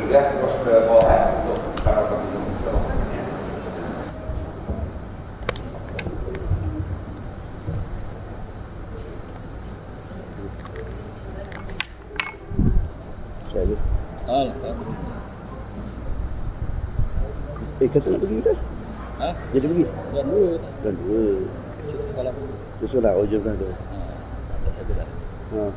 ya terus ke bawah untuk para pengunjung. Saya. Kata nak pergi dah? Ha? Jadi pergi? Dan dua tak? Dan dua. Cuti sekolah pun. Dia sudah jam dah tu. Ada saja dah. Ha.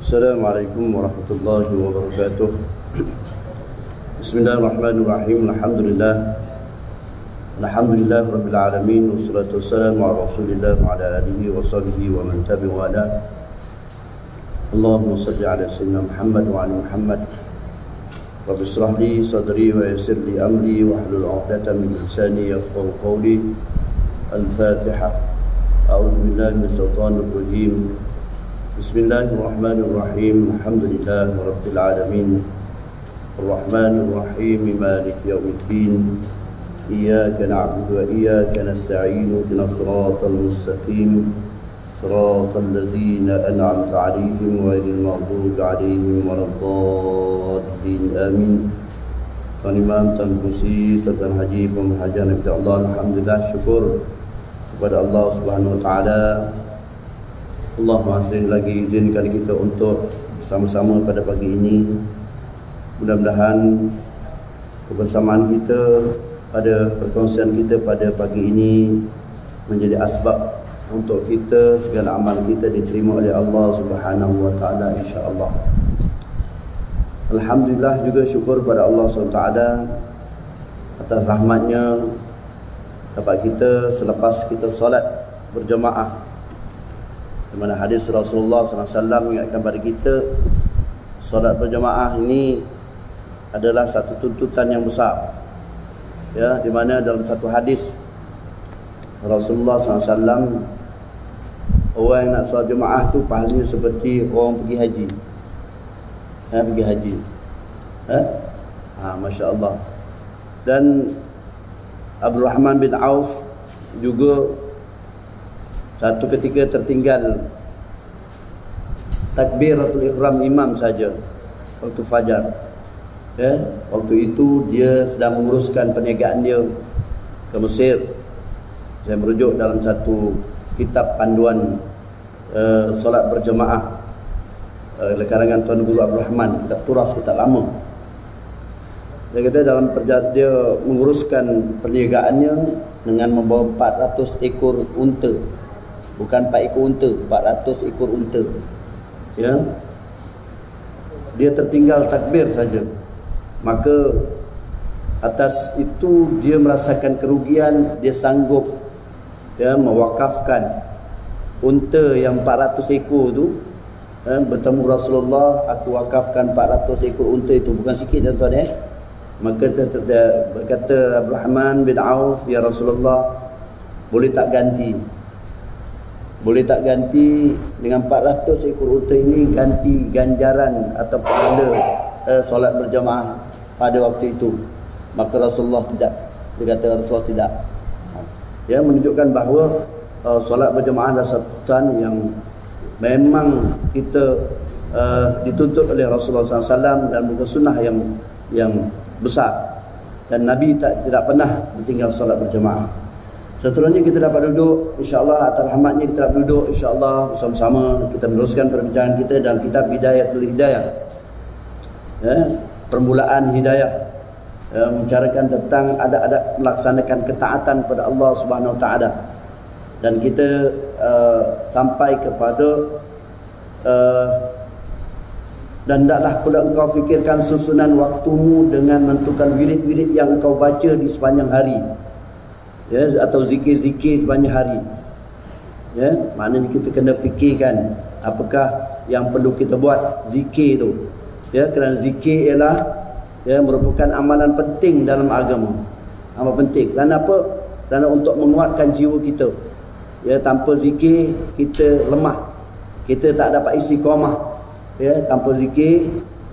Assalamualaikum warahmatullahi wabarakatuh. Bismillahirrahmanirrahim. Alhamdulillah rabbil alamin wassalatu wassalamu ala Rasulillah wa ala alihi wa sahbihi wa man tabi'ahu ala. Allahumma shalli ala sayyidina Muhammad wa ala Muhammad. Rabbi shrah li sadri wa yassir li amri wa hlul 'uqdatam min lisani yafqahu qawli. Al-Fatiha. A'udzu billahi minash shaitanir rajim. Bismillahirrahmanirrahim. Alhamdulillahi rabbil alamin. Ar-Rahmanir Rahim. Maliki yaumiddin. Iyyaka na'budu wa iyyaka nasta'in. Ihdinas siratal mustaqim. Siratal ladzina an'amta 'alaihim ghairil maghdubi 'alaihim waladdallin. Amin. Tuan Imam, Tuan Kursi, Tuan Haji, Pemerhajah Nabi Allah, alhamdulillah, syukur kepada Allah Subhanahu wa taala. Allah masih lagi izinkan kita untuk bersama-sama pada pagi ini. Mudah-mudahan kebersamaan kita pada perkongsian kita pada pagi ini menjadi asbab untuk kita segala amal kita diterima oleh Allah Subhanahu wa taala, insya-Allah. Alhamdulillah, juga syukur pada Allah SWT atas rahmatnya dapat kita selepas kita solat berjemaah, di mana hadis Rasulullah SAW mengingatkan pada kita solat berjemaah ini adalah satu tuntutan yang besar, ya, di mana dalam satu hadis Rasulullah SAW, orang yang nak solat jemaah tu pahalanya seperti orang pergi haji. Pergi haji. Masya Allah. Dan Abdul Rahman bin Auf juga satu ketika tertinggal takbiratul ihram imam saja waktu fajar. Waktu itu dia sedang menguruskan perniagaan dia ke Mesir. Saya merujuk dalam satu kitab panduan solat berjemaah oleh karangan Tuan Guru Abdul Rahman, kitab turas, kitab lama. Dia kata dalam perjalanan dia menguruskan perniagaannya dengan membawa 400 ekor unta. Bukan 4 ekor unta, 400 ekor unta. Ya. Dia tertinggal takbir saja. Maka atas itu dia merasakan kerugian, dia sanggup mewakafkan unta yang 400 ekor tu. Bertemu Rasulullah, aku wakafkan 400 ekor unta itu. Bukan sikit, tuan-tuan. Maka berkata Abdul Rahman bin Auf, ya Rasulullah, boleh tak ganti? Boleh tak ganti dengan 400 ekor unta ini, ganti ganjaran atau pahala solat berjamaah pada waktu itu? Maka Rasulullah tidak. Dia kata Rasulullah tidak. Ya, menunjukkan bahawa solat berjamaah adalah satu tuntutan yang memang kita dituntut oleh Rasulullah SAW dan bukan sunnah yang besar. Dan Nabi tidak pernah bertinggal solat berjamaah. Seterusnya kita dapat duduk, insya-Allah atas rahmatnya kita dapat duduk, insya-Allah bersama-sama kita meneruskan perbincangan kita dalam kitab Bidayatul Hidayah. Permulaan hidayah, membicarakan tentang adab-adab melaksanakan ketaatan pada Allah Subhanahu wa taala. Dan kita sampai kepada dan hendaklah pula engkau fikirkan susunan waktumu dengan menentukan wirid-wirid yang engkau baca di sepanjang hari, ya, atau zikir-zikir sepanjang hari. Ya, maknanya kita kena fikirkan apakah yang perlu kita buat zikir tu. Ya, kerana zikir ialah merupakan amalan penting dalam agama. Amal penting. Kerana apa? Kerana untuk menguatkan jiwa kita. Ya, tanpa zikir kita lemah. Kita tak dapat istiqamah. Ya, tanpa zikir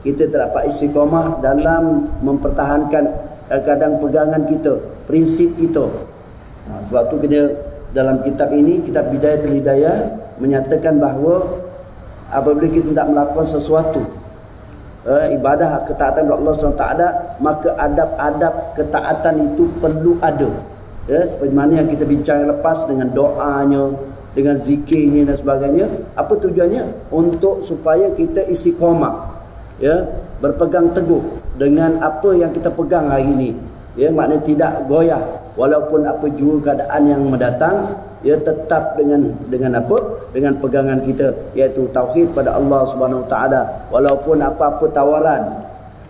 kita tak dapat istiqamah dalam mempertahankan kadang-kadang pegangan kita, prinsip kita. Sebab tu kena dalam kitab ini, kitab Bidayatul Hidayah, menyatakan bahawa apabila kita tidak melakukan sesuatu ibadah ketaatan kepada Allah SWT, maka adab-adab ketaatan itu perlu ada. Seperti mana yang kita bincang lepas, dengan doanya, dengan zikirnya dan sebagainya. Apa tujuannya? Untuk supaya kita istiqamah, berpegang teguh dengan apa yang kita pegang hari ini. Maknanya tidak goyah walaupun apa jua keadaan yang mendatang, tetap dengan apa? Dengan pegangan kita, iaitu tauhid pada Allah Subhanahu Wa Taala. Walaupun apa-apa tawaran,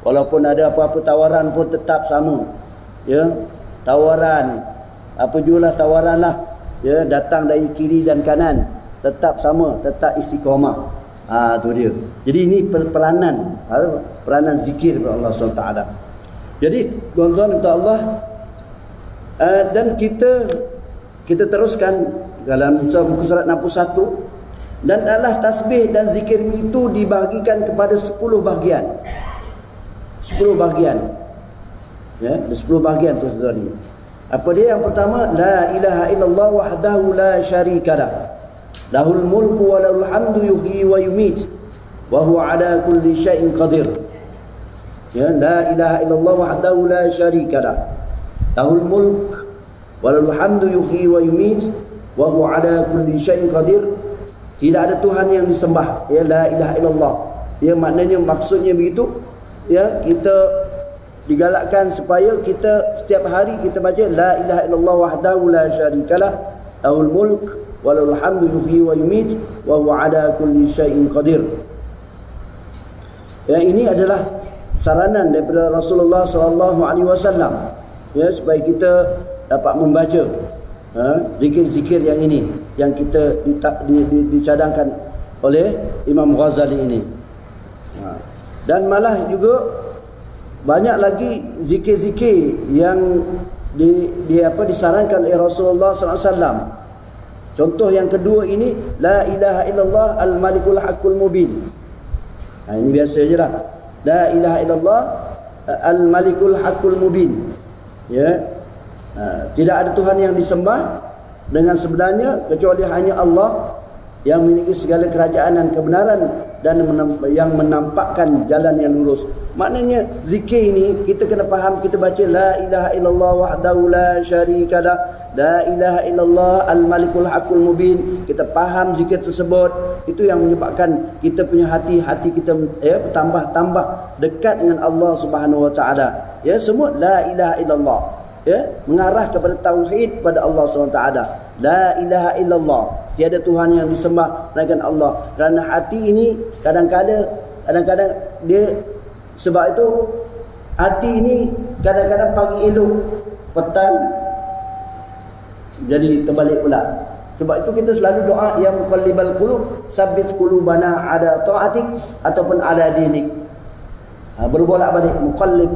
walaupun ada apa-apa tawaran pun tetap sama. Tawaran apa jualah tawaranlah, datang dari kiri dan kanan, tetap sama, tetap istiqamah. Tu dia. Jadi ini peranan zikir kepada Allah SWT. Jadi tuan-tuan kata Allah, dan kita teruskan dalam muka surat 61, dan adalah tasbih dan zikir itu dibahagikan kepada 10 bahagian. 10 bahagian. Ada 10 bahagian tu tadi. Apa dia? Yang pertama, la ilaha illallah wahdahu la syarikalah, lahul mulku wa lahul hamdu yuhyi wa yumit wa huwa ala kulli syai'in qadir. La ilaha illallah wahdahu la syarikalah, lahul mulk wa lahul hamdu yuhyi wa yumit wa huwa ala kulli syai'in qadir. Tidak ada Tuhan yang disembah, la ilaha illallah. Maknanya, maksudnya begitu, kita digalakkan supaya kita setiap hari kita baca la ilaha illallah wahdahu la syarikalah, lahul mulk wa lahul hamdu yuhyi wa yumit wa huwa ala kulli syai'in qadir. Ini adalah saranan daripada Rasulullah SAW, supaya kita dapat membaca zikir-zikir yang ini, yang kita dicadangkan oleh Imam Ghazali ini. Dan malah juga banyak lagi zikir-zikir yang disarankan oleh Rasulullah SAW. Contoh yang kedua ini, la ilaha illallah al-malikul haqqul mubin. Ini biasa je lah. La ilaha illallah al-malikul haqqul mubin. Tidak ada Tuhan yang disembah dengan sebenarnya kecuali hanya Allah yang memiliki segala kerajaan dan kebenaran, dan yang menampakkan jalan yang lurus. Maknanya zikir ini kita kena faham, kita baca la ilaha illallah wahdahu la syarikalah, la ilaha illallah al-malikul haqqul mubin. Kita faham zikir tersebut, itu yang menyebabkan kita punya hati kita tambah dekat dengan Allah Subhanahu Wa Taala. Semua la ilaha illallah, mengarah kepada tauhid pada Allah SWT. La ilaha illallah, tiada Tuhan yang disembah melainkan Allah. Kerana hati ini kadang-kadang dia, sebab itu hati ini kadang-kadang pagi elok, petang jadi terbalik pula. Sebab itu kita selalu doa, ya muqallibal qulub sabbit qulubana ala ta'atik ataupun ala dinik. Berbolak-balik muqallib,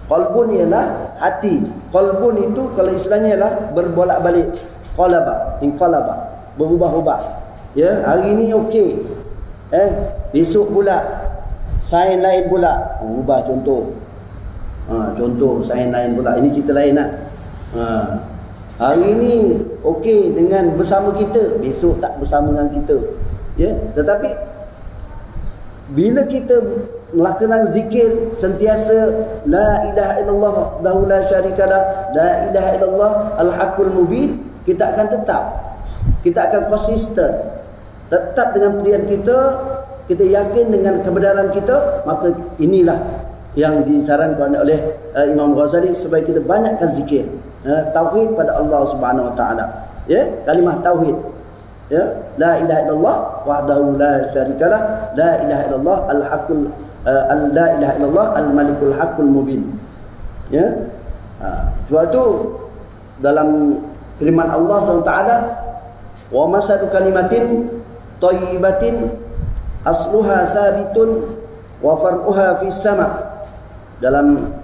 qalbun ialah hati. Qalbun itu kalau istilahnya ialah berbolak-balik. Inqalaba, berubah-ubah. Hari ni okey, besok pula sign lain pula, ubah contoh. Contoh sign lain pula. Ini cerita lain lah. Hari ni okey dengan bersama kita, besok tak bersama dengan kita. Tetapi bila kita melaksanakan zikir sentiasa la ilaha illallah wahdahu la syarikalah, la ilaha illallah al-haqqul mubin, kita akan konsisten, tetap dengan pendirian kita yakin dengan kebenaran kita. Maka inilah yang disarankan oleh Imam Ghazali supaya kita banyakkan zikir, tauhid pada Allah Subhanahu Wa Taala. Kalimah tauhid, la ilaha illallah wahdahu la syarikalah, la ilaha illallah al-haqqul la ilaha illallah al-malikul haqqul mubin. Sebab itu dalam firman Allah SWT, wa masadu kalimatin thayyibatin asluha sabitun wa far'uha fis sama. Dalam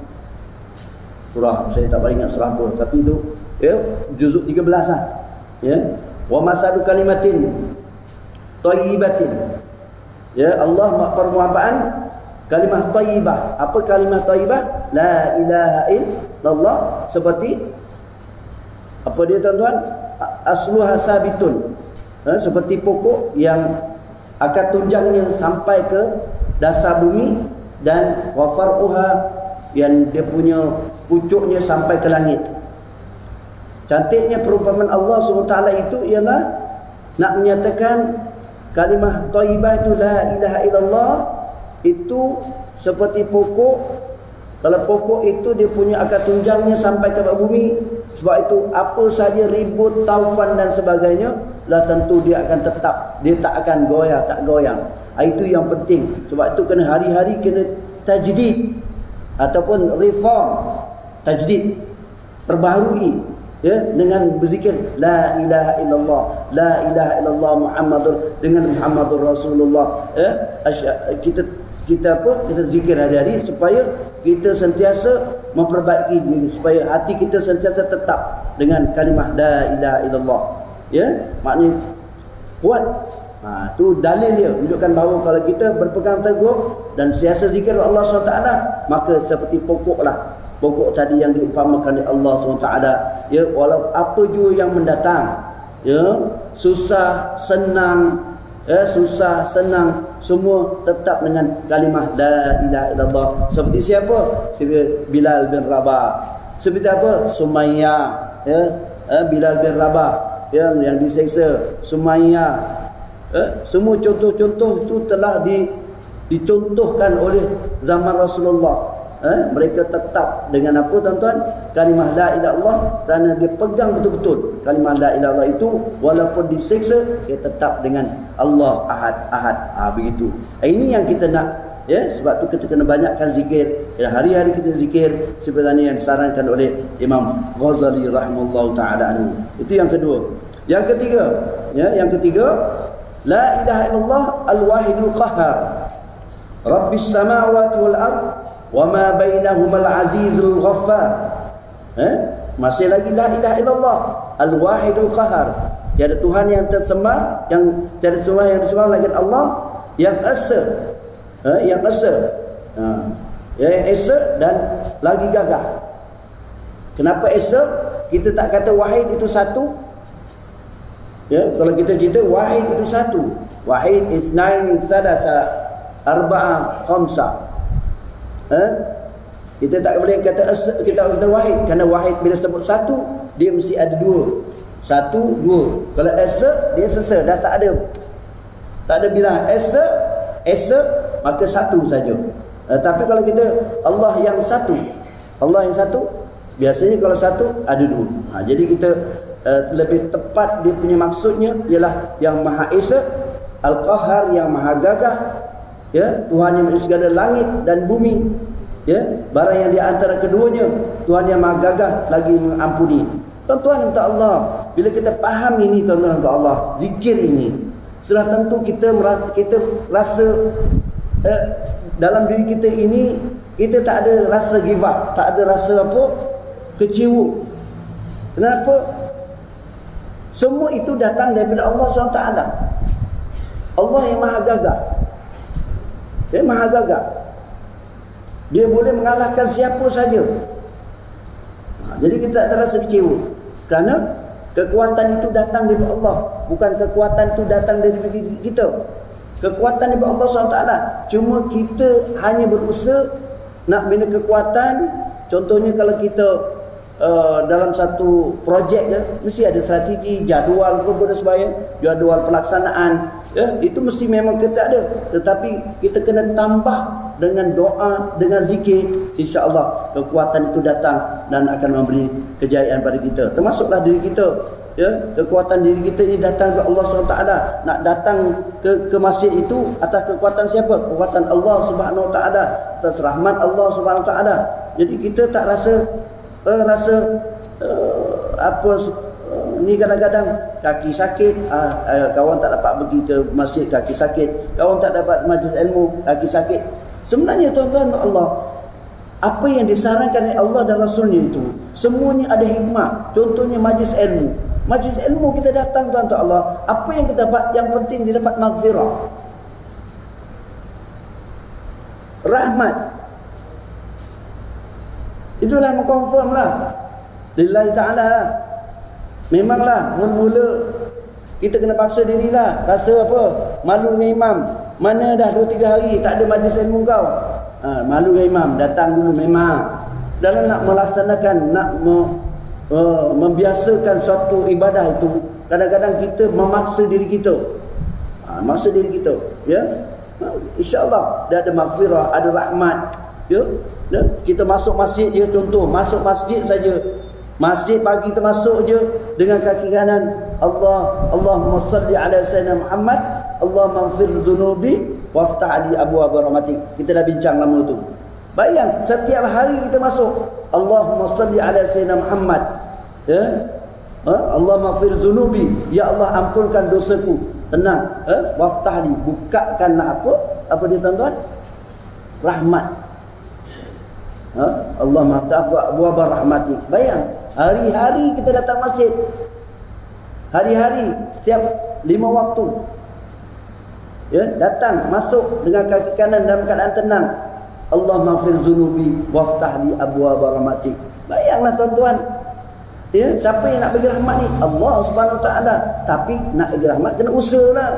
surah, saya tak ingat surah apa, tapi itu juzuk 13 lah. Wa masadu kalimatin thayyibatin, Allah permuabaan kalimah thayyibah. Apa kalimah thayyibah? La ilaha illallah. Seperti apa dia tuan-tuan? Asluha sabitun. Seperti pokok yang akar tunjangnya sampai ke dasar bumi, dan wafaruha yang dia punya pucuknya sampai ke langit. Cantiknya perumpamaan Allah SWT itu ialah nak menyatakan kalimah thayyibah itu la ilaha illallah itu seperti pokok. Kalau pokok itu dia punya akar tunjangnya sampai ke bumi, sebab itu apa saja ribut, taufan dan sebagainya lah tentu dia akan tetap, dia tak akan goyah, tak goyang. Itu yang penting. Sebab itu kena hari-hari kena tajdid ataupun reform, tajdid, perbaharui, ya, dengan berzikir la ilaha illallah, la ilaha illallah Muhammadur, dengan Muhammadur Rasulullah, ya. Kita zikir hari-hari supaya kita sentiasa memperbaiki diri, supaya hati kita sentiasa tetap dengan kalimah la ilaha illallah, ya, maknanya kuat. Tu dalil dia menunjukkan bahawa kalau kita berpegang teguh dan siasa zikir Allah SWT, maka seperti pokoklah pokok tadi yang diumpamakan oleh Allah SWT, ya, walau apa juga yang mendatang, ya, susah senang, ya, susah senang, semua tetap dengan kalimah la ilaha illallah. Seperti siapa? Seperti Bilal bin Rabah. Seperti apa? Sumayyah, ya, Bilal bin Rabah yang diseksa, Sumayyah. Semua contoh-contoh itu telah dicontohkan oleh zaman Rasulullah. Mereka tetap dengan apa tuan-tuan? Kalimah la ilaha illallah, kerana dia pegang betul-betul kalimah la ilaha illallah itu, walaupun diseksa dia tetap dengan Allah ahad. Begitu. Ini yang kita nak, ya. Sebab tu kita kena banyakkan zikir, ya, hari-hari kita zikir seperti yang disarankan oleh Imam Ghazali rahimahullahu taala anhu. Itu yang kedua. Yang ketiga, ya, la ilaha illallah al-wahidul qahhar, rabbis samawati wal ard wa ma bainahuma al-azizul ghaffar. Masih lagi la ilaha illallah al-wahidul qahhar, tiada Tuhan yang tersembah, tiada Tuhan yang disembah lagi Allah, yang esa, yang esa dan lagi gagah. Kenapa esa? Kita tak kata wahid itu satu. Ya, kalau kita cerita wahid itu satu. Wahid isnain thalatha arba'a khamsa. Kita tak boleh kata kita wahid, kerana wahid bila sebut satu dia mesti ada dua. Satu, dua. Kalau esa dia sesa, dah tak ada bilangan esa maka satu saja. Tapi kalau kita Allah yang satu, biasanya kalau satu ada dua. Jadi kita lebih tepat dia punya maksudnya ialah yang Maha Esa, Al-Qahhar yang Maha Gagah, ya, Tuhan yang segala langit dan bumi, ya, barang yang di antara keduanya, Tuhan yang Maha Gagah lagi mengampuni. Tuan-tuan minta Allah, bila kita faham ini tuan-tuan minta Allah, zikir ini, sudah tentu kita rasa dalam diri kita ini kita tak ada rasa give up, tak ada rasa kecewa. Kenapa? Semua itu datang daripada Allah SWT. Allah yang Maha Gagah. Dia Maha Gagah. Dia boleh mengalahkan siapa saja. Jadi kita tak ada rasa kecewa, kerana kekuatan itu datang daripada Allah, bukan kekuatan itu datang dari diri kita. Kekuatan daripada Allah SWT. Cuma kita hanya berusaha nak bina kekuatan. Contohnya kalau kita dalam satu projek, ya, mesti ada strategi, jadual dan sebagainya, jadual pelaksanaan, ya, itu mesti memang kita ada. Tetapi kita kena tambah dengan doa, dengan zikir, insya-Allah kekuatan itu datang dan akan memberi kejayaan pada kita. Termasuklah diri kita, ya, kekuatan diri kita ini datang dari Allah SWT. Nak datang ke masjid itu atas kekuatan siapa? Kekuatan Allah Subhanahu Wa Taala, atas rahmat Allah Subhanahu Wa Taala. Jadi kita tak rasa ni kadang-kadang kaki sakit, kawan tak dapat pergi ke masjid, kaki sakit, kawan tak dapat majlis ilmu, kaki sakit. Sebenarnya tuan-tuan Allah, apa yang disarankan oleh Allah dan Rasulnya itu semuanya ada hikmah. Contohnya majlis ilmu. Majlis ilmu kita datang tuan-tuan Allah, apa yang kita dapat? Yang penting dia dapat maghfirah. rahmat. Itulah mengkonfirm lah lillahi ta'ala. Memanglah mula-mula kita kena paksa dirilah. Rasa apa? Malu dengan imam. Mana dah 2-3 hari tak ada majlis ilmu kau. Malu dengan imam. Datang dulu memang. Dalam nak melaksanakan, nak membiasakan suatu ibadah itu, kadang-kadang kita memaksa diri kita. Maksa diri kita. Ya. InsyaAllah dia ada maghfirah, ada rahmat. Ya. Kita masuk masjid je, contoh. Masuk masjid saja. Masjid pagi kita masuk je dengan kaki kanan, Allahumma salli ala sayyidina Muhammad, Allahumma ighfir dhunubi waftah li abwaab rahmatik. Kita dah bincang lama tu. Bayang setiap hari kita masuk, Allahumma salli ala sayyidina Muhammad, ya, Allahumma ighfir dhunubi, ya Allah ampunkan dosaku. Tenang, waftah li, bukakanlah apa dia tuan-tuan? Rahmat. Allahumma iftah abwaab rahmatik. Bayang, hari-hari kita datang masjid. Hari-hari, setiap 5 waktu. Ya, datang, masuk dengan kaki kanan dalam keadaan tenang. Allahumma ighfir dhunubi waftah li abwaab rahmatik. Bayanglah tuan-tuan. Ya, siapa yang nak bagi rahmat ni? Allah Subhanahu Wa Taala. Tapi nak bagi rahmat kena usahalah.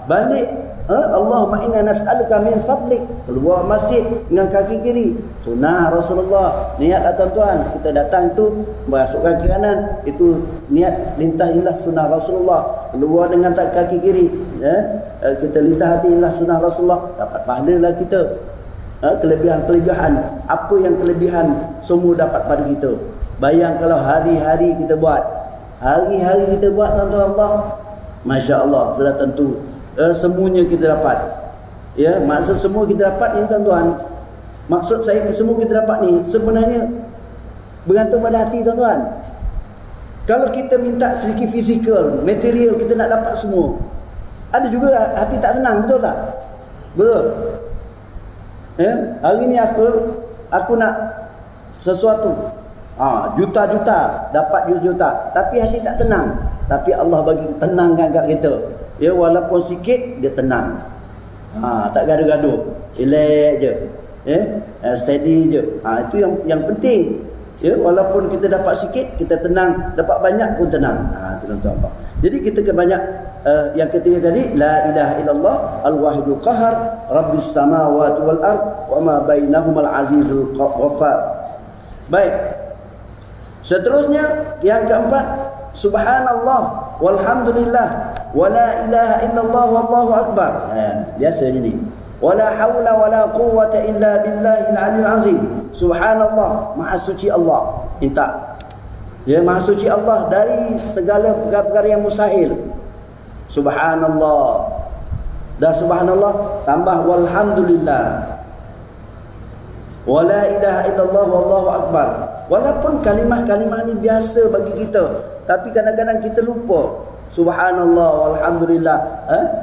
Balik, Allahumma inna nas'aluka min fadlik. Keluar masjid dengan kaki kiri. Sunnah Rasulullah. Niatlah tuan-tuan, kita datang tu masuk kaki kanan, itu niat lintahilah sunnah Rasulullah. Keluar dengan kaki kiri, ya. Kita lintahatilah sunnah Rasulullah, dapat pahala kita. Kelebihan-kelebihan, apa yang kelebihan semua dapat pada kita. Bayang kalau hari-hari kita buat. Hari-hari kita buat tuan-tuan Allah, Masya Allah, sudah tentu semuanya kita dapat. Ya, maksud semua kita dapat ni tuan-tuan. Maksud saya semua kita dapat ni sebenarnya bergantung pada hati tuan-tuan. Kalau kita minta sedikit fizikal, material, kita nak dapat semua. Ada juga hati tak tenang, betul tak? Betul. Ya, hari ni aku nak sesuatu. Juta-juta, dapat juta-juta, tapi hati tak tenang. Tapi Allah bagi tenangkan kat kita. Ya, walaupun sikit dia tenang. Tak gaduh-gaduh. Relax je. Ya, steady je. Itu yang penting. Ya, walaupun kita dapat sikit, kita tenang, dapat banyak pun tenang. Itu tuan-tuan. Jadi kita kebanyak yang ketiga tadi, la ilaha illallah al-wahidul qahar rabbis samawati wal ard wa ma bainahumal azizul ghaffar. Baik. Seterusnya yang keempat, subhanallah walhamdulillah wala ilaha illallah wallahu akbar. Biasanya ni. Wala haula wala quwwata illa billahil aliyil azim. Subhanallah, maha suci Allah. Minta. Ya, maha suci Allah dari segala perkara-perkara yang mustahil. Subhanallah. Dah subhanallah tambah walhamdulillah. Wala ilaha illallah wallahu akbar. Walaupun kalimah-kalimah ni biasa bagi kita, tapi kadang-kadang kita lupa. Subhanallah walhamdulillah.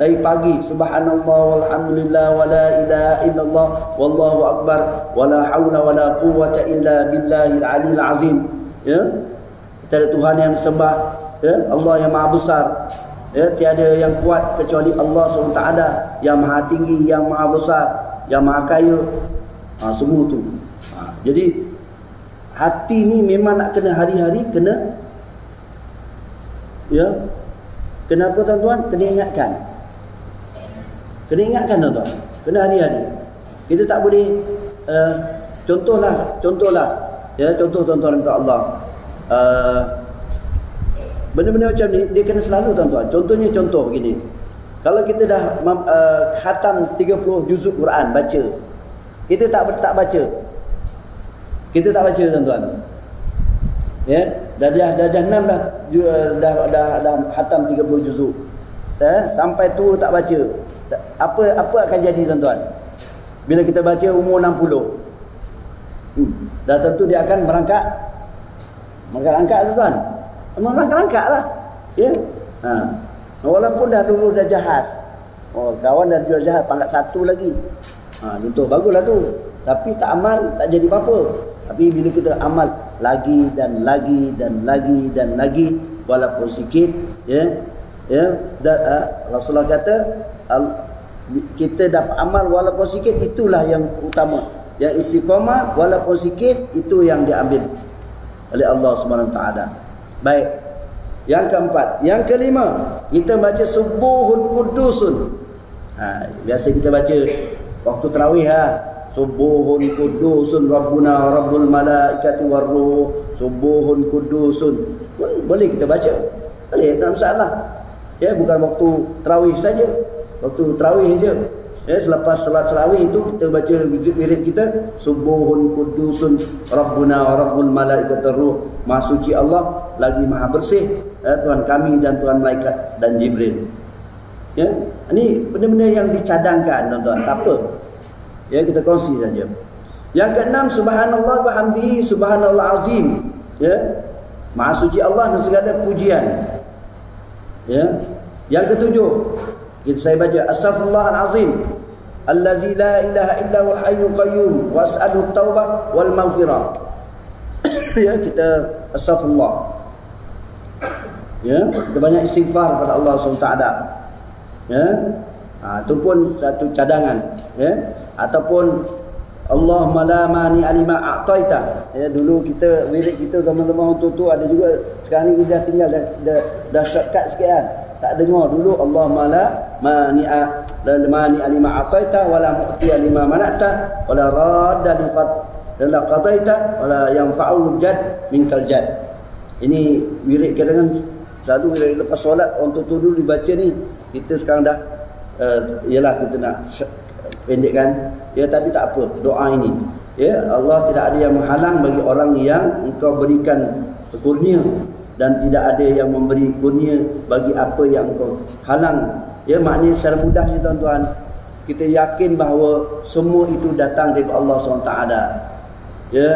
Dari pagi subhanallah walhamdulillah wala ilaha illallah wallahu akbar wala haula wala quwwata illa billahil aliyil azim. Ya. Tiada Tuhan yang disembah, ya, Allah yang maha besar. Ya, tiada yang kuat kecuali Allah SWT yang maha tinggi, yang maha besar, yang maha kaya. Semua tu. Jadi hati ni memang nak kena hari-hari kena, ya. Kenapa tuan-tuan? Kena ingatkan. Kena ingatkan tuan-tuan. Kena hari-hari. Kita tak boleh contohlah. Ya, contoh tuan-tuan minta Allah. Benda-benda macam ni dia kena selalu tuan-tuan. Contoh begini. Kalau kita dah khatam 30 juzuk Quran baca, kita tak baca. Kita tak baca tuan-tuan. Ya, darjah 6 dah khatam 30 juzuk. Sampai tu tak baca. Apa akan jadi tuan-tuan? Bila kita baca umur 60. Dah tentu dia akan merangkak tuan-tuan. Merangkak lah. Ya. Walaupun dah dulu dah jahaz. Kawan dah jual jahaz pangkat 1 lagi. Contoh baguslah tu. Tapi tak amal, tak jadi apa-apa. Tapi bila kita amal lagi dan lagi dan lagi dan lagi, walaupun sikit, ya, Rasulullah kata kita dapat amal walaupun sikit, itulah yang utama. Yang istiqamah walaupun sikit, itu yang diambil oleh Allah Subhanahu Wa Taala. Baik. Yang keempat, yang kelima, kita baca subuhun kudusun. Biasa kita baca waktu tarawih subuhun kudusun rabbuna rabbul malaikati warruh, subuhun kudusun. Pun boleh kita baca. Boleh, tak ada masalah. Ya, bukan waktu tarawih saja. Waktu tarawih saja. Ya, selepas salat tarawih itu kita baca wirid kita subuhun kudusun rabbuna rabbul malaikati warruh. Maha suci Allah, lagi maha bersih, Tuhan kami dan Tuhan malaikat dan Jibril. Ya, ini benda-benda yang dicadangkan, tuan-tuan. Tak apa. Ya, kita kongsi saja. Yang keenam, subhanallah wa hamdihi subhanallah azim. Ya. Maha suci Allah dan segala pujian. Ya. Yang ketujuh, saya baca astaghfirullahal azim allazi la ilaha illa huwal hayyul qayyum wa as'aluhu taubah wal maghfirah. Ya, kita astaghfirullah. Ya, kita banyak istighfar kepada Allah SWT. Ya. Itu pun satu cadangan, ya. Ataupun Allahumma la mani alima a'taita. Ya, dulu kita wirid kita zaman-zaman tu ada juga. Sekarang ni kita tinggal dah shortcut sikit kan. Tak dengar dulu Allahumma la mani alima a'taita wala mu'tiya lima mana'ta wala radda la qadaita wala yanfa'ul jad minkal jad. Ini wirid kadang-kadang selalu wirid lepas solat untuk tu dulu dibaca ni. Kita sekarang dah ialah kita nak pendekkan, ya, tapi tak apa, doa ini, ya, Allah tidak ada yang menghalang bagi orang yang engkau berikan kurnia, dan tidak ada yang memberi kurnia bagi apa yang engkau halang. Ya, maknanya secara mudahnya tuan-tuan, kita yakin bahawa semua itu datang dari Allah SWT. Ya,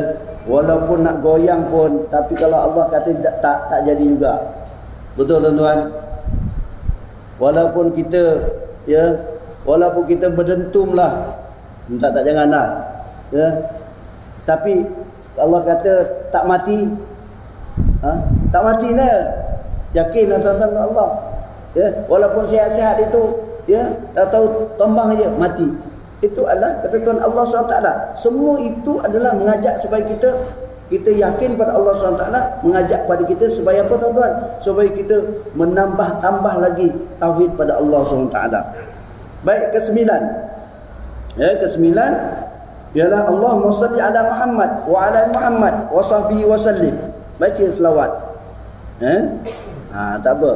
walaupun nak goyang pun, tapi kalau Allah kata tak jadi juga. Betul tuan-tuan? Walaupun kita, ya, walaupun kita berdentum lah, tak janganlah, ya, tapi Allah kata tak mati, tak mati lah, yakin lah tuan-tuan Allah, ya, walaupun sihat-sihat itu, ya, tak tahu tombang aja mati. Itu adalah kata Tuhan Allah SWT. Semua itu adalah mengajak supaya kita yakin pada Allah SWT, mengajak pada kita supaya apa tuan-tuan? Supaya kita menambah-tambah lagi tauhid pada Allah SWT. Baik, kesembilan. Ya, kesembilan ialah Allahumma salli ala Muhammad wa ala Muhammad wa sahbihi wa sallim. Baca selawat. Tak apa.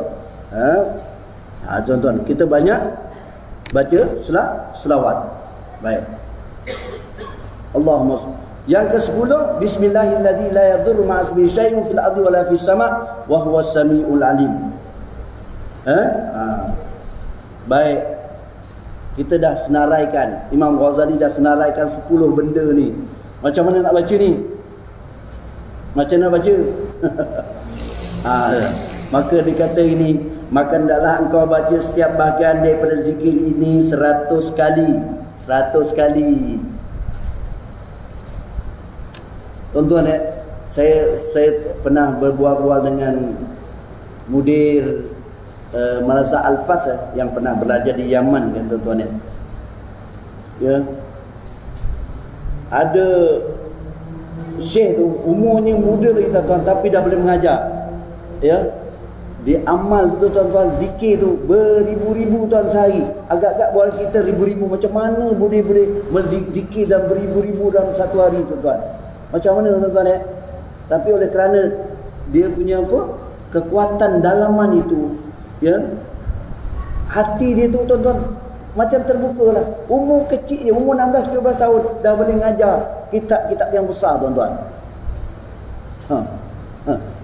Tuan-tuan, kita banyak baca selawat. Baik. Allahumma. Yang ke-10, bismillahilladzi la yadurru ma'a ismihi syai'un fil ardi wala fis sama' wa huwas samiul alim. Baik. Kita dah senaraikan, Imam Ghazali dah senaraikan 10 benda ni. Macam mana nak baca ni? Macam mana baca? Maka dia kata ini, maka hendaklah engkau baca setiap bahagian daripada zikir ini 100 kali. 100 kali. Tuan-tuan, saya pernah berbual-bual dengan mudir Madrasah Al-Fas yang pernah belajar di Yaman, kan tuan-tuan, ya. Ada syekh tu umurnya muda lagi tuan-tuan, tapi dah boleh mengajar, ya. Dia amal tu tuan-tuan, zikir tu beribu-ribu tuan sehari. Agak-agak buat kita ribu-ribu. Macam mana boleh berzikir dan beribu-ribu dalam satu hari tuan-tuan? Macam mana tuan-tuan, ya? Tapi oleh kerana dia punya apa? Kekuatan dalaman itu, ya, hati dia tu tuan-tuan macam terbuka lah. Umur kecil je, umur 16-17 tahun dah boleh ngajar kitab-kitab yang besar tuan-tuan.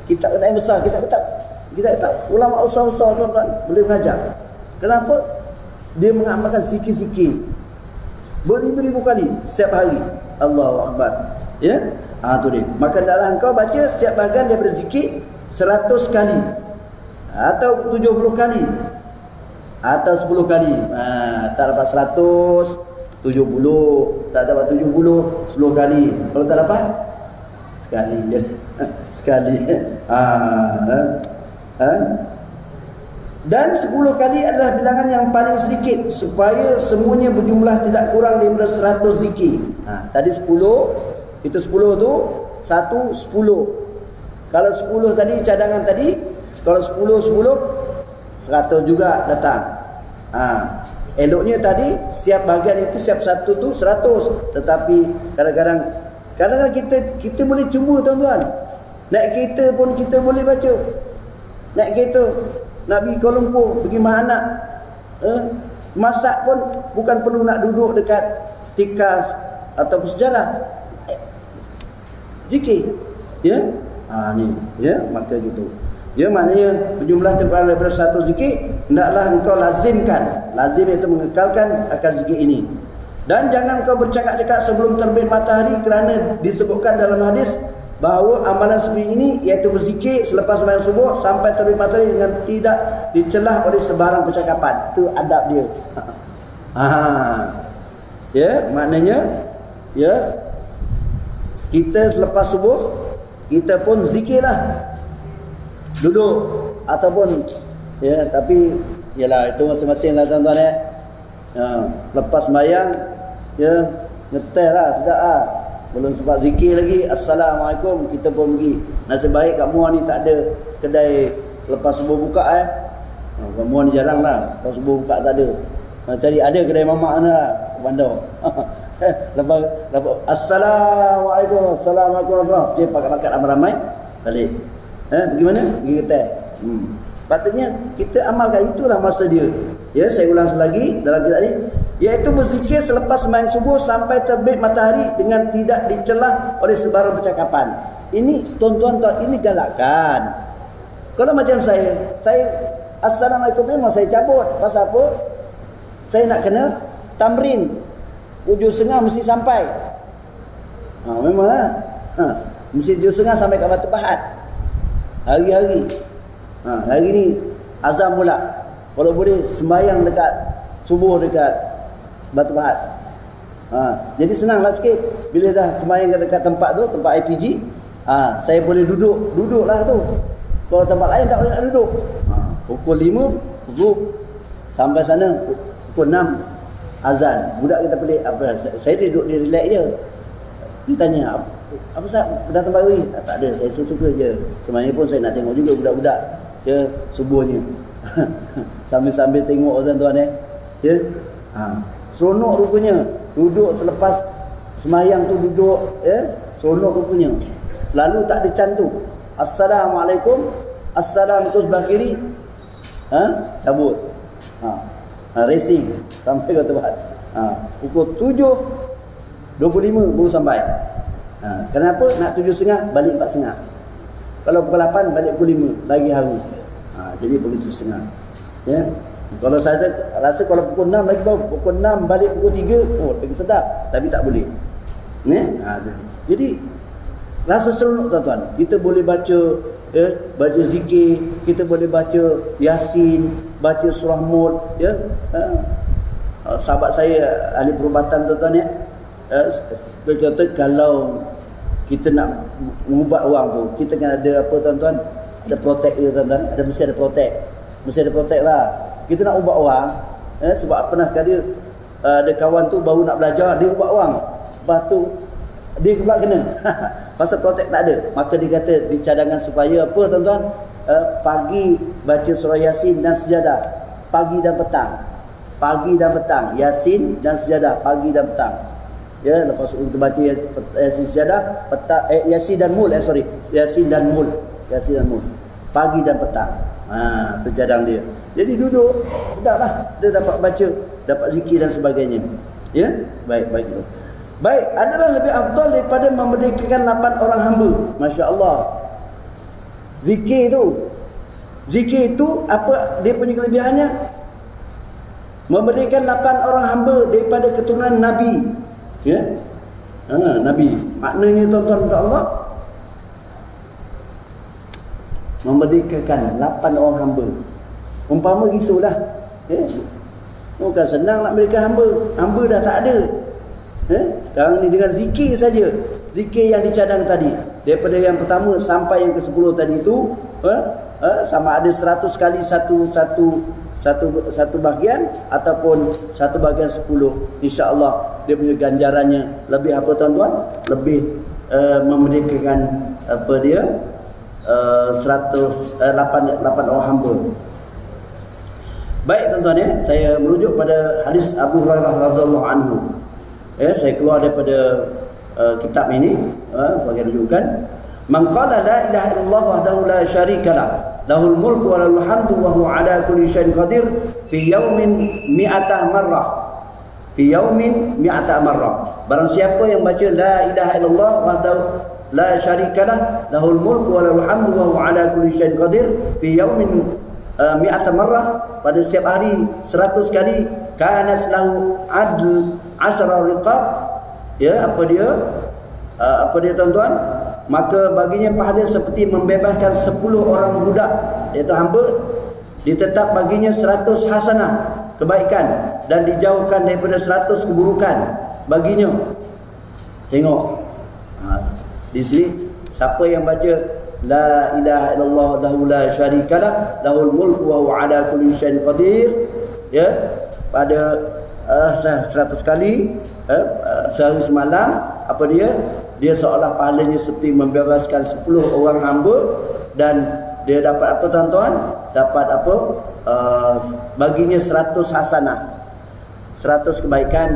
Kitab-kitab yang besar, kitab-kitab ulama besar-besar tuan-tuan boleh mengajar. Kenapa? Dia mengamalkan zikir-zikir beribu-ribu kali setiap hari. Allahu Akbar, ya. Tu dia. Maka dalam engkau baca setiap bahagian daripada zikir 100 kali atau 70 kali atau 10 kali. Tak dapat 100, 70, tak dapat 70, 10 kali. Kalau tak dapat sekali je. Sekali. Dan 10 kali adalah bilangan yang paling sedikit supaya semuanya berjumlah tidak kurang daripada 100 zikir. Tadi 10, itu 10 tu 1 10. Kalau 10 tadi cadangan tadi, kalau 10 100 juga datang. Eloknya tadi setiap bahagian itu setiap satu tu 100. Tetapi kadang-kadang kita boleh cuba tuan-tuan. Naik kereta pun kita boleh baca. Naik kereta nak pergi Kuala Lumpur, pergi Mahanak, masak pun bukan perlu nak duduk dekat tikas ataupun sejarah, zikir, ya, ni, ya, maka gitu, ya, maknanya berjumlah kurang daripada 100 zikir, hendaklah engkau lazimkan, lazim iaitu mengekalkan akan zikir ini. Dan jangan kau bercakap-cakap sebelum terbit matahari, kerana disebutkan dalam hadis bahawa amalan seperti ini iaitu berzikir selepas sembahyang subuh sampai terbit matahari dengan tidak dicelah oleh sebarang percakapan. Itu adab dia. Ya, maknanya ya, kita selepas subuh kita pun zikirlah, duduk ataupun ya, tapi yalah itu masing-masing lah tuan-tuan ya. Lepas sembahyang ya, ngetel lah, sedap lah. Belum sempat zikir lagi, Assalamualaikum, kita pun pergi. Nasib baik kat Muar ni tak ada kedai lepas subuh buka kat Muar ni jarang lah, lepas subuh buka tak ada. Cari ada kedai mamak mana Bandar. lepas Assalamualaikum, Assalamualaikum, dia pakat-pakat ramai-ramai balik. Pergi mana? Pergi kedai. Patutnya kita amalkan, itulah masa dia. Ya, saya ulang selagi dalam kitab ini, iaitu berzikir selepas sembahyang subuh sampai terbit matahari dengan tidak dicelah oleh sebarang percakapan. Ini tuan-tuan, ini galakan. Kalau macam saya Assalamualaikum memang saya cabut. Pasal apa? Saya nak kena tamrin. 7.30 mesti sampai. Memanglah. Mesti 7.30 sampai kat Batu Pahat. Hari-hari. Hari ni azam pula. Kalau boleh sembahyang dekat subuh dekat Batu Pahat. Jadi senanglah sikit. Bila dah sembahyang dekat tempat tu, tempat IPG, saya boleh duduklah tu. Kalau tempat lain tak boleh nak duduk. Pukul 5 zuhur sampai sana, pukul 6 azan. Budak kita pelik, apa saya duduk dia relax je. Dia tanya, apa Ustaz datang pagi? Tak ada, saya suka je. Sebenarnya pun saya nak tengok juga budak-budak ya subuhnya. Sambil-sambil tengok tuan-tuan ya. Seronok rupanya duduk selepas semayang tu, duduk ya, seronok rupanya. Selalu tak ada cantu. Assalamualaikum, Assalamualaikum sebelah kiri, cabut. Racing sampai ke tempat. Pukul 7.25 baru sampai. Kenapa? Nak 7.30 balik 4.30. Kalau pukul 8 balik pukul 5 lagi haru. Jadi begitu 7.30. Ya. Kalau saya rasa kalau pukul 6 lagi baru, pukul 6 balik pukul 3, lagi sedap, tapi tak boleh. Jadi rasa seronok tuan-tuan. Kita boleh baca baca zikir, kita boleh baca Yasin, baca surah Mulk ya. Sahabat saya ahli perubatan tuan-tuan ya. Berkata kalau kita nak mengubat orang tu, kita kan ada apa tuan-tuan? Ada protek dia tuan-tuan. Mesti ada protek. Mesti ada protek lah. Kita nak ubat orang, sebab pernah sekali ada kawan tu baru nak belajar, dia ubat orang. Lepas tu dia pula kena. Pasal protek tak ada. Maka dia kata di cadangan supaya apa tuan-tuan? Pagi baca surah Yasin dan sejadah. Pagi dan petang. Pagi dan petang. Yasin dan sejadah. Pagi dan petang. Ya, lepas kita baca Yasin sejadah, petang, Yasin dan Mulk, Yasin dan Mulk. Yasin dan Mulk. Pagi dan petang. Tu cadang dia. Jadi duduk, sedaplah. Kita dapat baca, dapat zikir dan sebagainya. Ya? Baik. Baik, adalah lebih afdal daripada memerdekakan 8 orang hamba. Masya-Allah. Zikir itu apa dia punya kelebihannya? Memerdekakan 8 orang hamba daripada keturunan Nabi. Ya. Nabi. Maknanya tuan-tuan minta Allah memerdekakan 8 orang hamba. Umpama gitulah. Ya. Bukan senang nak merdekakan hamba. Hamba dah tak ada. Sekarang ni dengan zikir saja. Zikir yang dicadang tadi, daripada yang pertama sampai yang ke-10 tadi tu, sama ada 100 kali satu bahagian ataupun satu bahagian 10, insya-Allah dia punya ganjarannya lebih apa tuan-tuan, lebih memerdekakan apa dia 8 orang hamba. Baik tuan-tuan ya, saya merujuk pada hadis Abu Hurairah radhiyallahu anhu. Saya keluar daripada kitab ini bagi rujukan. Man qala la ilaha illallah wahdahu la syarikalah lahul mulku wa lahul hamdu wa huwa ala kulli syai'in qadir fi yaumin mi'ata marrah. Fi yaumin mi'ata marrah. Barang siapa yang baca la ilaha illallah wahdahu la syarikalah lahul mulku wa lahul hamdu wa huwa ala kulli syai'in qadir fi yaumin mi'ata marrah, pada setiap hari 100 kali, kanas lahu adl 10 riqab. Apa dia tuan-tuan? Maka baginya pahala seperti membebaskan 10 orang budak, iaitu hamba. Ditetap baginya 100 hasanah, kebaikan, dan dijauhkan daripada 100 keburukan baginya. Tengok di sini, siapa yang baca la ilaha illallah wahdahu la syarikalah lahul mulku wa huwa ala kulli syai'in qadir pada 100 kali sehari semalam, apa dia seolah pahalanya seperti membebaskan 10 orang hamba, dan dia dapat apa tuan-tuan? Dapat apa? Baginya 100 hasanah, 100 kebaikan,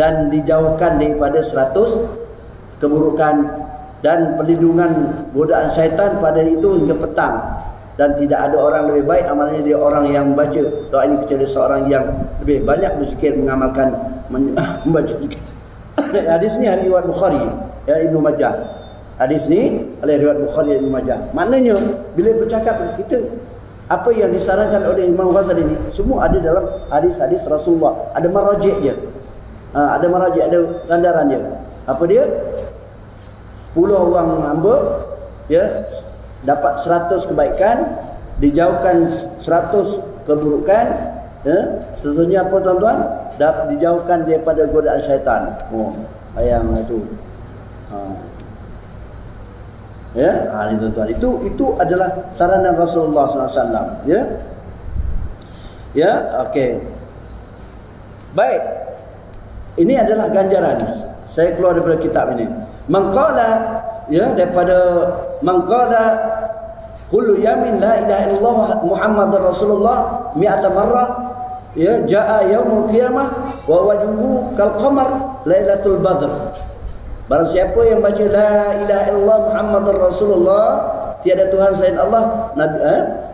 dan dijauhkan daripada 100 keburukan, dan perlindungan godaan syaitan pada itu hingga petang. Dan tidak ada orang lebih baik amalnya dia orang yang membaca doa ini kecuali seorang yang lebih banyak berzikir, mengamalkan membaca zikir. Hadis ni hadis riwayat Bukhari, Ibnu Majah. Hadis ni riwayat Bukhari dan Ibnu Majah. Maknanya bila bercakap kita, apa yang disarankan oleh Imam Ghazali ni semua ada dalam hadis-hadis Rasulullah. Ada marajik dia. Ada marajik, ada sandaran dia. Apa dia? 10 orang hamba dapat 100 kebaikan, dijauhkan 100 keburukan. Sesungguhnya apa tuan-tuan? Dijauhkan daripada godaan syaitan. Bayang tu. Ini tuan-tuan, itu adalah saranan Rasulullah SAW. Okey. Baik. Ini adalah ganjaran. Saya keluar daripada kitab ini. Mangqala daripada mangqala kullu yamin la ilaha illallah Muhammadar Rasulullah mi'ata marrah jaa yaumul qiyamah wa wajhuhu kal qamar lailatul badr. Barang siapa yang baca la ilaha illallah Muhammadar Rasulullah, tiada Tuhan selain Allah,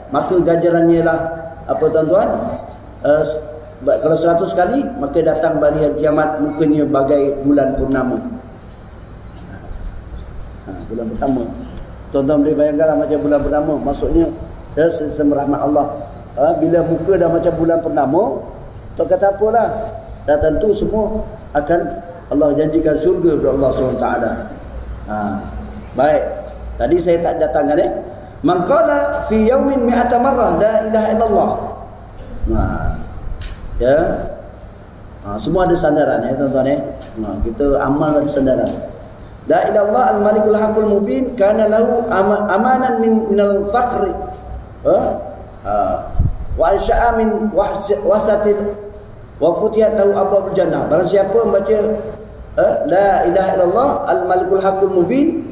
maka ganjarannya lah apa tuan-tuan? Kalau 100 kali, maka datang hari kiamat mukanya bagai bulan purnama. Bulan pertama, tuan-tuan boleh bayangkanlah macam bulan pertama. Maksudnya sesama rahmat Allah. Bila muka dah macam bulan purnama, tak kata apalah, dah tentu semua akan Allah janjikan syurga kepada Allah SWT. Baik, tadi saya tak datangkan man qala fi yaumin mi'ata marrah la ilaha illallah. Semua ada sandaran tuan-tuan kita amal ada sandaran. La ilallah al-malikul haqqul mubin kana lahu amanan minal faqri wa ansha'a min wahsatin wa futiyat lahu abwabul jannah. Barang siapa membaca la ilaha illallah al-malikul haqqul mubin,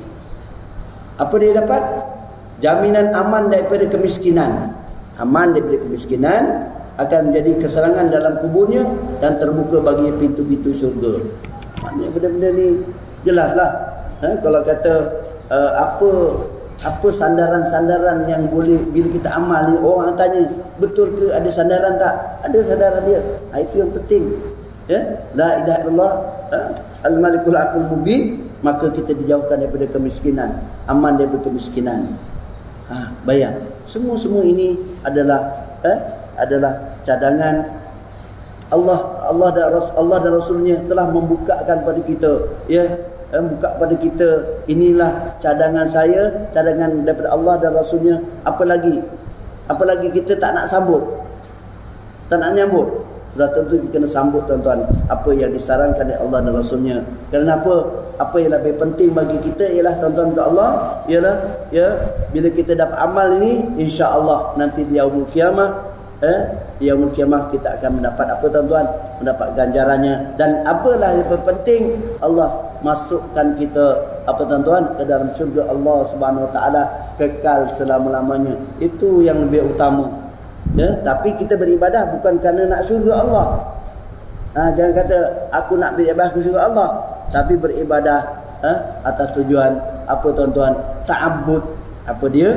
apa dia dapat? Jaminan aman daripada kemiskinan. Aman daripada kemiskinan, akan menjadi keserangan dalam kuburnya, dan terbuka bagi pintu-pintu syurga. Maknanya benda-benda ni jelaslah. Kalau kata apa sandaran-sandaran yang boleh bila kita amal ni, orang tanya betul ke ada sandaran tak? Ada sandaran dia. Itu yang penting. La ilaha illallah al-malikul haqqul mubin, maka kita dijauhkan daripada kemiskinan, aman daripada kemiskinan. Bayang, semua ini adalah cadangan Allah dan Rasulnya telah membukakan pada kita, buka pada kita, inilah cadangan saya, cadangan daripada Allah dan Rasulnya. Apa lagi kita tak nak sambut, tak nak nyambut. sudah tentu kita kena sambut tuan-tuan apa yang disarankan oleh Allah dan Rasulnya. Kerana apa? Apa yang lebih penting bagi kita ialah tuan-tuan untuk Allah ialah bila kita dapat amal ini, insya-Allah nanti di yaumul kiamah di yaumul kiamah kita akan mendapat apa tuan-tuan? Mendapat ganjarannya. Dan apalah yang penting, Allah masukkan kita apa tuan-tuan ke dalam syurga Allah Subhanahu Wa Taala kekal selama-lamanya. Itu yang lebih utama. Tapi kita beribadah bukan kerana nak syurga Allah. Jangan kata aku nak beribadah ke syurga Allah, tapi beribadah atas tujuan apa tuan-tuan? Ta'abbud. Apa dia?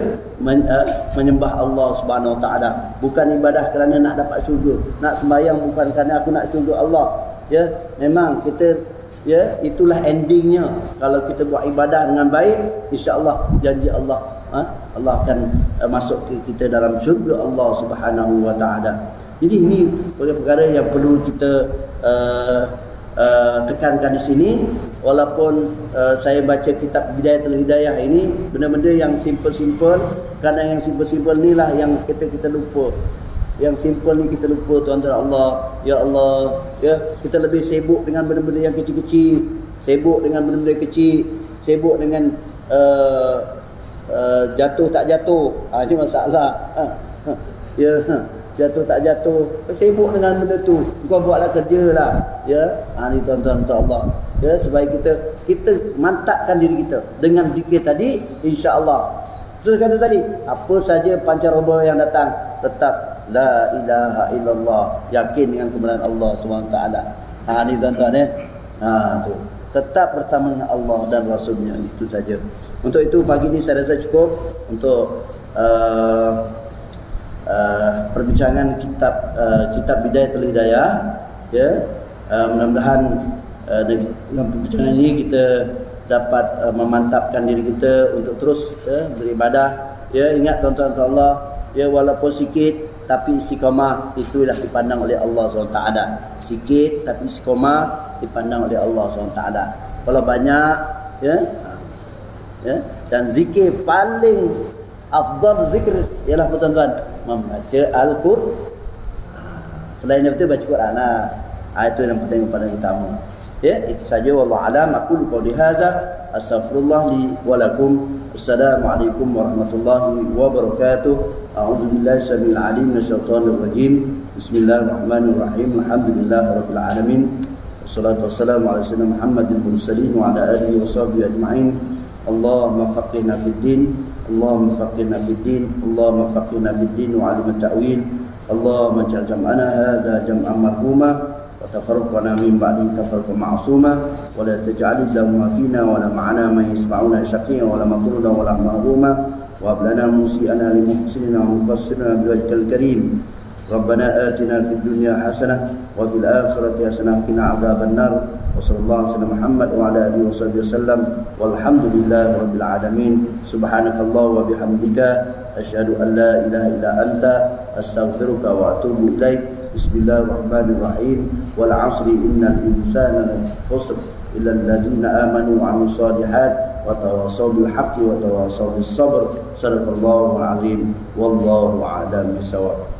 Menyembah Allah Subhanahu Wa Taala. Bukan ibadah kerana nak dapat syurga. Nak sembahyang bukan kerana aku nak syurga Allah. Memang kita itulah endingnya. Kalau kita buat ibadah dengan baik, insya-Allah janji Allah Allah akan masuk ke kita dalam syurga Allah Subhanahu Wa Taala. Jadi ini perkara yang perlu kita tekankan di sini. Walaupun saya baca kitab Bidayatul Hidayah ini benda-benda yang simple-simple, kerana yang simple-simple inilah yang kita lupa. Yang simple ni kita lupa tuan-tuan. Allah, kita lebih sibuk dengan benda-benda yang kecil-kecil, sibuk dengan benda-benda kecil, sibuk dengan jatuh tak jatuh. Ini masalah. Jatuh tak jatuh, sibuk dengan benda tu. Kau buatlah kerjalah. Ni tuan-tuan untuk Allah. Supaya kita mantapkan diri kita dengan zikir tadi, insya-Allah. Terus kata tadi, apa saja pancaroba yang datang, tetap la ilaha illallah, yakin dengan kebenaran Allah SWT. Ni tuan-tuan tu. Tetap bersama dengan Allah dan Rasulnya, itu saja. Untuk itu pagi ini saya rasa cukup untuk perbincangan kitab Bidayatul Hidayah. Mudah-mudahan dalam perbincangan ini kita dapat memantapkan diri kita untuk terus beribadah. Ingat tuan-tuan Allah, walaupun sikit tapi istiqamah itulah dipandang oleh Allah SWT. Sikit tapi istiqamah dipandang oleh Allah SWT. Kalau banyak dan zikir paling afdal zikr ialah tuan-tuan membaca Al-Quran. Selain daripada baca Quran itu yang paling utama. Itu saja, wallahu alam. Aku qauli hadza, astaghfirullah li wa lakum. Assalamualaikum warahmatullahi wabarakatuh. A'udzubillahi samil alim minasyaitonir rajim. Bismillahirrahmanirrahim. Alhamdulillahirabbil alamin. Wassalatu wassalamu ala sayyidina Muhammadin mursalin wa ala alihi washabbihi ajma'in. Allahumma faqihna fid din. Allahumma faqihna fid din. Allahumma faqihna fid din wa 'alim at-ta'wil. Allahumma ij'al jam'ana hadza jam'an marhuma wa tafarraqana min ba'di tafarruqan ma'suma wa la taj'al lahum fina wa la ma'ana man yasma'una shaqiyyan wa la maqruda wa la mahzuma wa hab lana musi'ana li muhsinina wa muqassirina bi wajhikal karim. Rabbana atina fid dunya hasanah wa fil akhirati hasanah wa qina adzaban nar. Wa sallallahu alaihi Muhammad wa ala alihi wasallam. Walhamdulillahi rabbil alamin. Subhanakallah wa bihamdika asyhadu an la ilaha illa anta astaghfiruka wa atubu ilaik. Bismillahirrahmanirrahim. Wal 'asri innal insana lafi khusr illa alladziina aamanu wa 'amilus shalihaat wa tawassaw bil haqqi wa tawassaw bis sabr. Shadaqallahu al-'azim. Wallahu a'lam bissawab.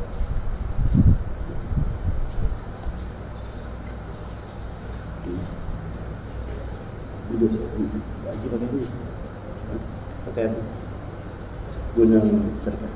Pakai guna serta